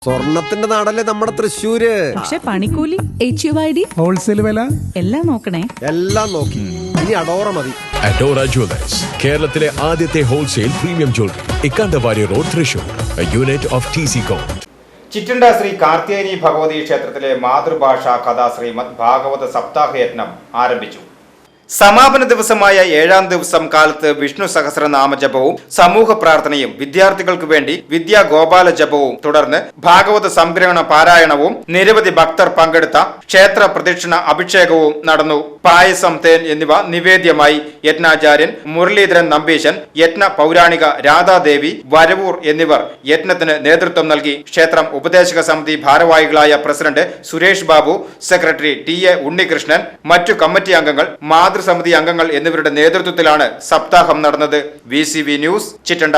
സ്വർണത്തിന്റെ നാടല്ലേ നമ്മുടെ തൃശ്ശൂര്. പക്ഷെ പണിക്കൂലി, HUID, ഹോൾസെയിൽ വില എല്ലാം നോക്കണേ. എല്ലാം നോക്കി. ഇനി അഡോറ മതി. അഡോറ ജ്വല്ലേഴ്സ്, കേരളത്തിലെ ആദ്യത്തെ wholesale premium jewellery, Ikkanda Warrier road, Thrissur, unit of TC com. Chittanda Shri Karthyayani Bhagavathi ക്ഷേത്രത്തിലെ മാതൃഭാഷാ കഥാ ശ്രീമദ് ഭാഗവത സപ്താഹയജ്ഞം ആരംഭിച്ചു. സമാപന ദിവസമായ 7ാം ദിവസം കാലത്ത് വിഷ്ണു സഹസ്രനാമ ജപവും സമൂഹ പ്രാർത്ഥനയും വിദ്യാർത്ഥികൾക്ക് വേണ്ടി വിദ്യാ ഗോപാല ജപവും തുടർന്ന് ഭാഗവത സംഗ്രഹണ പാരായണവും നിരവധി ഭക്തർ പങ്കെടുത്ത ക്ഷേത്ര പ്രദക്ഷിണ അഭിഷേകവും നടന്നു. പായസം, തേൻ എന്നിവ നിവേദ്യമായി. യജ്ഞാചാര്യൻ മുരളീധരൻ നമ്പീശൻ, യജ്ഞ പൗരാണിക രാധാദേവി വരവൂർ എന്നിവർ യജ്ഞത്തിന് നേതൃത്വം നൽകി. ക്ഷേത്രം ഉപദേശക സമിതി ഭാരവാഹികളായ president Suresh Babu, secretary TA Unnikrishnan, മറ്റു കമ്മിറ്റി അംഗങ്ങൾ, മാതൃസമിതി അംഗങ്ങൾ എന്നിവരുടെ നേതൃത്വത്തിലാണ് സപ്താഹം നടന്നത്. VCV news, Chittanda.